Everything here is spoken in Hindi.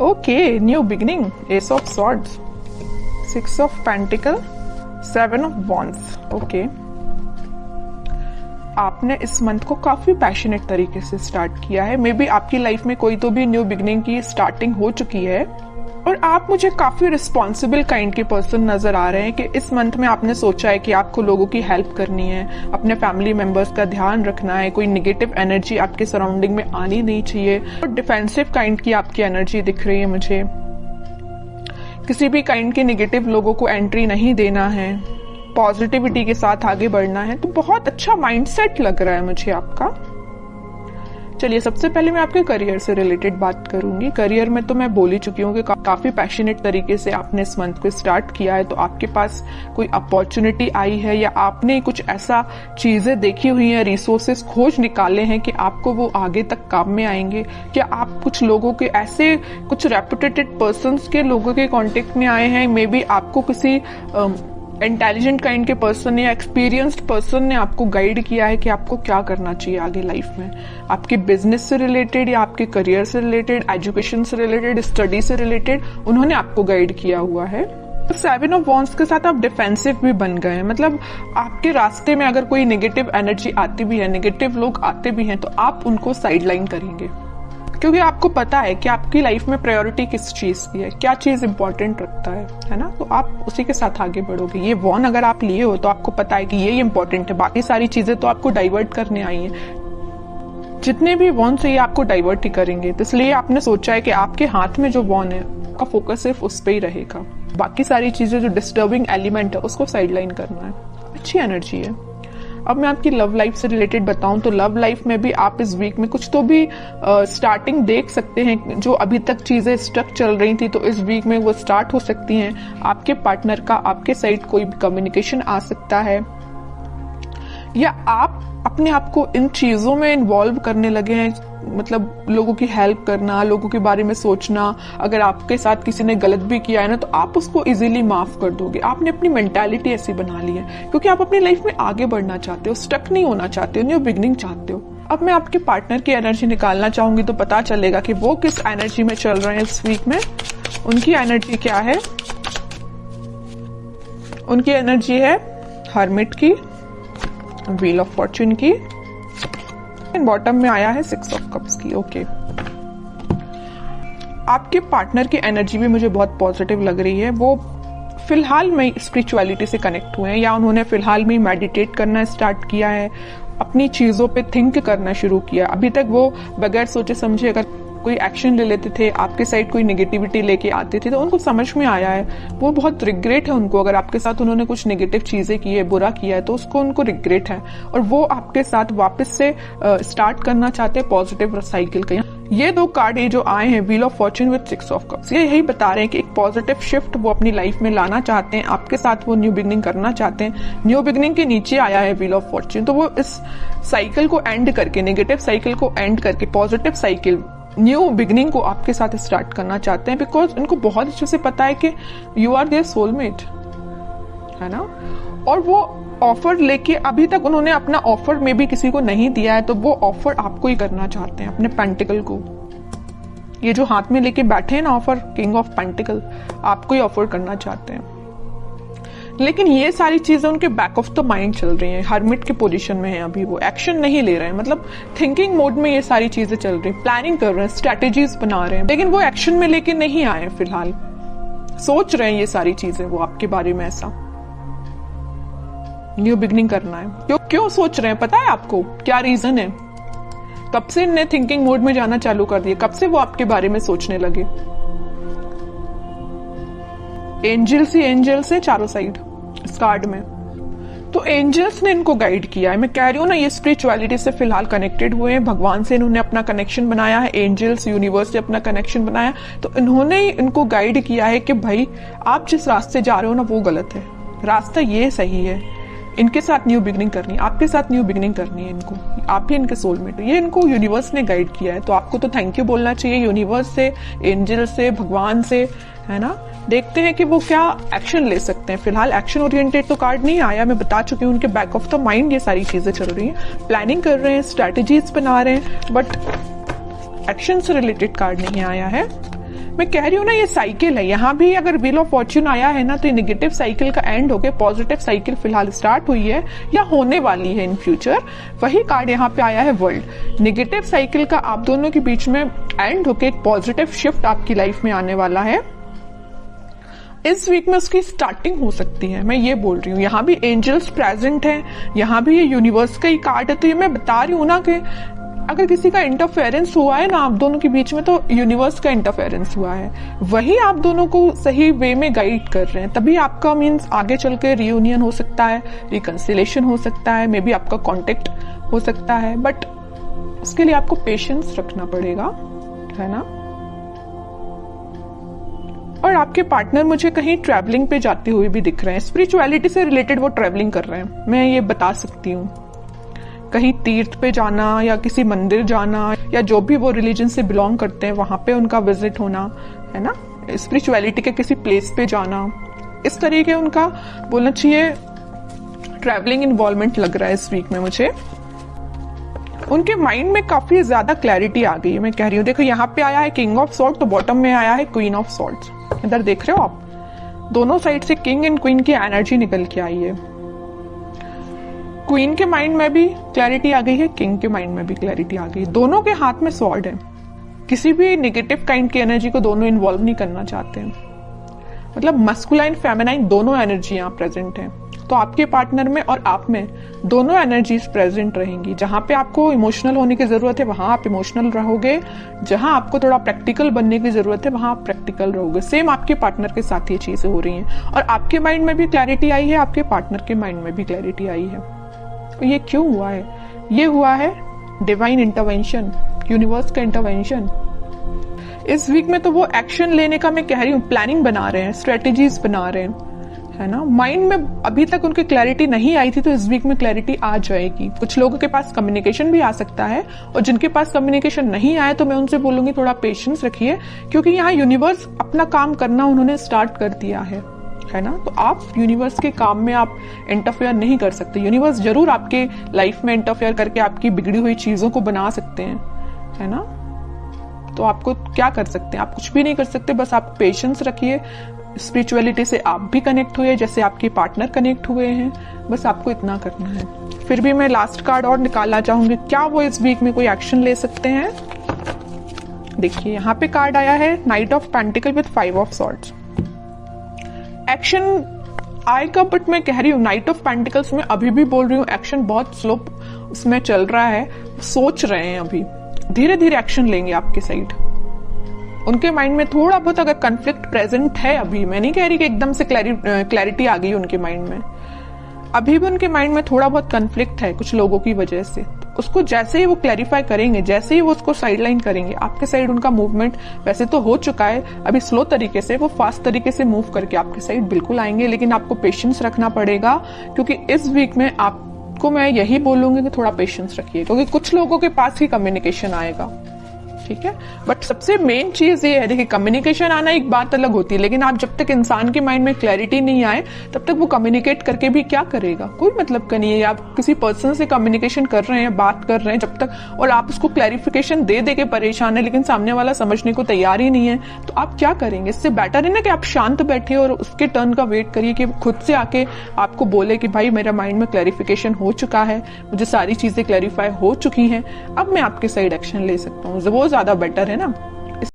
Okay, new beginning, S of swords, 6 of pentacle, 7 of wands. Okay, आपने इस मंथ को काफी पैशनेट तरीके से स्टार्ट किया है। मे बी आपकी लाइफ में कोई तो भी न्यू बिगिनिंग की स्टार्टिंग हो चुकी है और आप मुझे काफी रिस्पॉन्सिबल काइंड के पर्सन नजर आ रहे हैं कि इस मंथ में आपने सोचा है कि आपको लोगों की हेल्प करनी है, अपने फैमिली मेंबर्स का ध्यान रखना है, कोई नेगेटिव एनर्जी आपके सराउंडिंग में आनी नहीं चाहिए। और डिफेंसिव काइंड की आपकी एनर्जी दिख रही है मुझे, किसी भी काइंड के नेगेटिव लोगों को एंट्री नहीं देना है, पॉजिटिविटी के साथ आगे बढ़ना है। तो बहुत अच्छा माइंडसेट लग रहा है मुझे आपका। चलिए, सबसे पहले मैं आपके करियर से रिलेटेड बात करूंगी। करियर में तो मैं बोल ही चुकी हूँ कि काफी पैशनेट तरीके से आपने इस मंथ को स्टार्ट किया है। तो आपके पास कोई अपॉर्चुनिटी आई है या आपने कुछ ऐसा चीजें देखी हुई है, रिसोर्सेस खोज निकाले हैं कि आपको वो आगे तक काम में आएंगे। क्या आप कुछ लोगों के ऐसे कुछ रेपुटेटेड पर्संस के लोगों के कांटेक्ट में आए हैं? मे बी आपको किसी इंटेलिजेंट काइंड के पर्सन या एक्सपीरियंस्ड पर्सन ने आपको गाइड किया है कि आपको क्या करना चाहिए आगे लाइफ में, आपके बिजनेस से रिलेटेड या आपके करियर से रिलेटेड, एजुकेशन से रिलेटेड, स्टडी से रिलेटेड उन्होंने आपको गाइड किया हुआ है। 7 ऑफ वॉन्ड्स के साथ आप डिफेंसिव भी बन गए हैं। मतलब आपके रास्ते में अगर कोई नेगेटिव एनर्जी आती भी है, नेगेटिव लोग आते भी हैं, तो आप उनको साइडलाइन करेंगे क्योंकि आपको पता है कि आपकी लाइफ में प्रायोरिटी किस चीज की है, क्या चीज इंपॉर्टेंट रखता है ना। तो आप उसी के साथ आगे बढ़ोगे। ये वॉन अगर आप लिए हो तो आपको पता है कि ये इंपॉर्टेंट है, बाकी सारी चीजें तो आपको डाइवर्ट करने आई हैं। जितने भी वॉन से ये आपको डाइवर्ट ही करेंगे, तो इसलिए आपने सोचा है कि आपके हाथ में जो वॉन है आपका फोकस सिर्फ उस पर ही रहेगा, बाकी सारी चीजें जो डिस्टर्बिंग एलिमेंट है उसको साइडलाइन करना है। अच्छी एनर्जी है। अब मैं आपकी लव लाइफ से रिलेटेड बताऊं तो लव लाइफ में भी आप इस वीक में कुछ तो भी स्टार्टिंग देख सकते हैं। जो अभी तक चीजें स्टक चल रही थी तो इस वीक में वो स्टार्ट हो सकती हैं। आपके पार्टनर का आपके साइड कोई भी कम्युनिकेशन आ सकता है या आप अपने आप को इन चीजों में इन्वॉल्व करने लगे हैं। मतलब लोगों की हेल्प करना, लोगों के बारे में सोचना। अगर आपके साथ किसी ने गलत भी किया है ना तो आप उसको इजीली माफ कर दोगे। आपने अपनी मेंटालिटी ऐसी बना ली है क्योंकि आप अपनी लाइफ में आगे बढ़ना चाहते हो, स्टक नहीं होना चाहते हो, न्यू बिगिनिंग चाहते हो। अब मैं आपके पार्टनर की एनर्जी निकालना चाहूंगी तो पता चलेगा कि वो किस एनर्जी में चल रहे हैं इस वीक में। उनकी एनर्जी क्या है? उनकी एनर्जी है हर्मिट की, व्हील ऑफ फॉर्च्यून की, बॉटम में आया है 6 ऑफ कप्स की। ओके, आपके पार्टनर की एनर्जी भी मुझे बहुत पॉजिटिव लग रही है। वो फिलहाल में स्पिरिचुअलिटी से कनेक्ट हुए हैं या उन्होंने फिलहाल में मेडिटेट करना स्टार्ट किया है, अपनी चीजों पे थिंक करना शुरू किया। अभी तक वो बगैर सोचे समझे अगर कोई एक्शन ले लेते थे, आपके साइड कोई नेगेटिविटी लेके आते थे तो उनको समझ में आया है, वो बहुत रिग्रेट है उनको। अगर आपके साथ उन्होंने कुछ नेगेटिव चीजें की है, बुरा किया है तो उसको उनको रिग्रेट है और वो आपके साथ वापस से स्टार्ट करना चाहते हैं पॉजिटिव साइकिल का। ये दो कार्ड ये जो आए हैं, wheel of Fortune with 6 of cups, ये यही बता रहे हैं कि एक पॉजिटिव शिफ्ट वो अपनी लाइफ में लाना चाहते हैं, आपके साथ वो न्यू बिगिनिंग करना चाहते हैं। न्यू बिगिनिंग के नीचे आया है व्हील ऑफ फॉर्च्यून, तो वो इस साइकिल को एंड करके, नेगेटिव साइकिल को एंड करके पॉजिटिव साइकिल, न्यू बिगिनिंग को आपके साथ स्टार्ट करना चाहते हैं। बिकॉज उनको बहुत अच्छे से पता है कि यू आर देयर सोलमेट, है ना। और वो ऑफर लेके, अभी तक उन्होंने अपना ऑफर में भी किसी को नहीं दिया है तो वो ऑफर आपको ही करना चाहते हैं, अपने पेंटिकल को। ये जो हाथ में लेके बैठे हैं ना ऑफर, किंग ऑफ पेंटिकल, आपको ही ऑफर करना चाहते हैं। लेकिन ये सारी चीजें उनके बैक ऑफ द माइंड चल रही हैं, हर्मिट के पोजीशन में है अभी, वो एक्शन नहीं ले रहे हैं। मतलब थिंकिंग मोड में ये सारी चीजें चल रही हैं, प्लानिंग कर रहे हैं, स्ट्रेटेजीज बना रहे हैं, लेकिन वो एक्शन में लेके नहीं आए फिलहाल। सोच रहे हैं ये सारी चीजें वो आपके बारे में, ऐसा न्यू बिगिनिंग करना है। क्यों सोच रहे हैं पता है आपको? क्या रीजन है? कब से इन्हें थिंकिंग मोड में जाना चालू कर दिया? कब से वो आपके बारे में सोचने लगे? एंजल्स ही एंजल्स है चारों साइड इस कार्ड में। तो एंजल्स ने इनको गाइड किया है। मैं कह रही हूँ ना, ये स्पिरिचुअलिटी से फिलहाल कनेक्टेड हुए हैं, भगवान से इन्होंने अपना कनेक्शन बनाया है, एंजल्स यूनिवर्स से अपना कनेक्शन बनाया, तो इन्होंने इनको गाइड किया है कि भाई आप जिस रास्ते जा रहे हो ना वो गलत है, रास्ता ये सही है। इनके साथ न्यू बिगिनिंग करनी है, आपके साथ न्यू बिगिनिंग करनी है इनको, आप ही इनके सोलमेट हो। ये इनको यूनिवर्स ने गाइड किया है, तो आपको तो थैंक यू बोलना चाहिए यूनिवर्स से, एंजल से, भगवान से, है ना। देखते हैं कि वो क्या एक्शन ले सकते हैं। फिलहाल एक्शन ओरिएंटेड तो कार्ड नहीं आया, मैं बता चुकी हूँ। उनके बैक ऑफ द माइंड ये सारी चीजें चल रही हैं, प्लानिंग कर रहे हैं, स्ट्रैटेजीज बना रहे हैं, बट एक्शन से रिलेटेड कार्ड नहीं आया है। मैं कह रही हूँ ना, ये साइकिल है। यहाँ भी अगर व्हील ऑफ फॉर्च्यून आया है ना, तो ये नेगेटिव साइकिल का एंड होके पॉजिटिव साइकिल फिलहाल स्टार्ट हुई है या होने वाली है इन फ्यूचर। वही कार्ड यहाँ पे आया है वर्ल्ड। नेगेटिव साइकिल का आप दोनों के बीच में एंड होके एक पॉजिटिव शिफ्ट आपकी लाइफ में आने वाला है। इस वीक में उसकी स्टार्टिंग हो सकती है, मैं ये बोल रही हूँ। यहाँ भी एंजल्स प्रेजेंट हैं, यहाँ भी ये यूनिवर्स का ही कार्ड है। तो ये मैं बता रही हूँ ना कि अगर किसी का इंटरफेरेंस हुआ है ना आप दोनों के बीच में, तो यूनिवर्स का इंटरफेरेंस हुआ है, वही आप दोनों को सही वे में गाइड कर रहे हैं। तभी आपका मीन्स आगे चल के रियूनियन हो सकता है, रिकंसिलेशन हो सकता है, मे बी आपका कॉन्टेक्ट हो सकता है, बट उसके लिए आपको पेशेंस रखना पड़ेगा, है ना। और आपके पार्टनर मुझे कहीं ट्रैवलिंग पे जाते हुए भी दिख रहे हैं। स्पिरिचुअलिटी से रिलेटेड वो ट्रैवलिंग कर रहे हैं, मैं ये बता सकती हूँ। कहीं तीर्थ पे जाना या किसी मंदिर जाना, या जो भी वो रिलीजन से बिलोंग करते हैं वहां पे उनका विजिट होना, है ना। स्पिरिचुअलिटी के किसी प्लेस पे जाना, इस तरीके उनका बोलना चाहिए ट्रैवलिंग इन्वॉल्वमेंट लग रहा है इस वीक में मुझे। उनके माइंड में काफी ज्यादा क्लैरिटी आ गई है, मैं कह रही हूँ। देखो यहाँ पे आया है किंग ऑफ सॉर्ड, तो बॉटम में आया है क्वीन ऑफ सॉर्ड्स। इधर देख रहे हो आप, दोनों साइड से किंग एंड क्वीन की एनर्जी निकल के आई है। क्वीन के माइंड में भी क्लैरिटी आ गई है, किंग के माइंड में भी क्लैरिटी आ गई। दोनों के हाथ में स्वॉर्ड है। किसी भी नेगेटिव काइंड की एनर्जी को दोनों इन्वॉल्व नहीं करना चाहते हैं। मतलब मस्कुलाइन फेमिनाइन दोनों एनर्जी यहाँ प्रेजेंट है। तो आपके पार्टनर में और आप में दोनों एनर्जीज प्रेजेंट रहेंगी। जहां पे आपको इमोशनल होने की जरूरत है वहां आप इमोशनल रहोगे, जहां आपको थोड़ा प्रैक्टिकल बनने की जरूरत है वहां आप प्रैक्टिकल रहोगे। सेम आपके पार्टनर के साथ ये चीजें हो रही हैं, और आपके माइंड में भी क्लैरिटी आई है, आपके पार्टनर के माइंड में भी क्लैरिटी आई है। तो ये क्यों हुआ है? ये हुआ है डिवाइन इंटरवेंशन, यूनिवर्स का इंटरवेंशन। इस वीक में तो वो एक्शन लेने का मैं कह रही हूँ, प्लानिंग बना रहे हैं, स्ट्रेटेजीज बना रहे हैं, है ना। माइंड में अभी तक उनकी क्लैरिटी नहीं आई थी, तो इस वीक में क्लैरिटी आ जाएगी। कुछ लोगों के पास कम्युनिकेशन भी आ सकता है, और जिनके पास कम्युनिकेशन नहीं आया तो मैं उनसे बोलूंगी थोड़ा पेशेंस रखिए, क्योंकि यहाँ यूनिवर्स अपना काम करना उन्होंने स्टार्ट कर दिया है ना। तो आप यूनिवर्स के काम में आप इंटरफेयर नहीं कर सकते। यूनिवर्स जरूर आपके लाइफ में इंटरफेयर करके आपकी बिगड़ी हुई चीजों को बना सकते हैं, है ना। तो आपको क्या कर सकते हैं? आप कुछ भी नहीं कर सकते, बस आप पेशेंस रखिए। स्पिरिचुअलिटी से आप भी कनेक्ट हुए जैसे आपके पार्टनर कनेक्ट हुए हैं, बस आपको इतना करना है। फिर भी मैं लास्ट कार्ड और निकालना चाहूंगी, क्या वो इस वीक में कोई एक्शन ले सकते हैं। देखिए यहाँ पे कार्ड आया है night of pentacle with 5 of swords. Action आएगा, बट मैं कह रही हूँ नाइट ऑफ पेंटिकल्स में अभी भी बोल रही हूँ एक्शन बहुत स्लो उसमें चल रहा है। सोच रहे हैं, अभी धीरे धीरे एक्शन लेंगे आपके साइड। उनके माइंड में थोड़ा बहुत अगर कन्फ्लिक्ट प्रेजेंट है, अभी मैं नहीं कह रही कि एकदम से क्लैरिटी आ गई उनके माइंड में, अभी भी उनके माइंड में थोड़ा बहुत कन्फ्लिक्ट है कुछ लोगों की वजह से। उसको जैसे ही वो क्लैरिफाई करेंगे, जैसे ही वो उसको साइडलाइन करेंगे, आपके साइड उनका मूवमेंट वैसे तो हो चुका है, अभी स्लो तरीके से, वो फास्ट तरीके से मूव करके आपके साइड बिल्कुल आएंगे। लेकिन आपको पेशेंस रखना पड़ेगा, क्योंकि इस वीक में आपको मैं यही बोलूंगी कि थोड़ा पेशेंस रखिए, क्योंकि कुछ लोगों के पास ही कम्युनिकेशन आएगा, ठीक है। बट सबसे मेन चीज ये है, देखिए कम्युनिकेशन आना एक बात अलग होती है, लेकिन आप जब तक इंसान के माइंड में क्लैरिटी नहीं आए तब तक वो कम्युनिकेट करके भी क्या करेगा, कोई मतलब का नहीं है। आप किसी पर्सन से कम्युनिकेशन कर रहे हैं, बात कर रहे हैं जब तक, और आप उसको क्लैरिफिकेशन दे दे के परेशान है, लेकिन सामने वाला समझने को तैयार ही नहीं है, तो आप क्या करेंगे। इससे बेटर है ना कि आप शांत बैठिए और उसके टर्न का वेट करिए कि खुद से आके आपको बोले कि भाई मेरा माइंड में क्लैरिफिकेशन हो चुका है, मुझे सारी चीजें क्लैरिफाई हो चुकी हैं, अब मैं आपके साइड एक्शन ले सकता हूँ। वो ज्यादा बेटर है ना।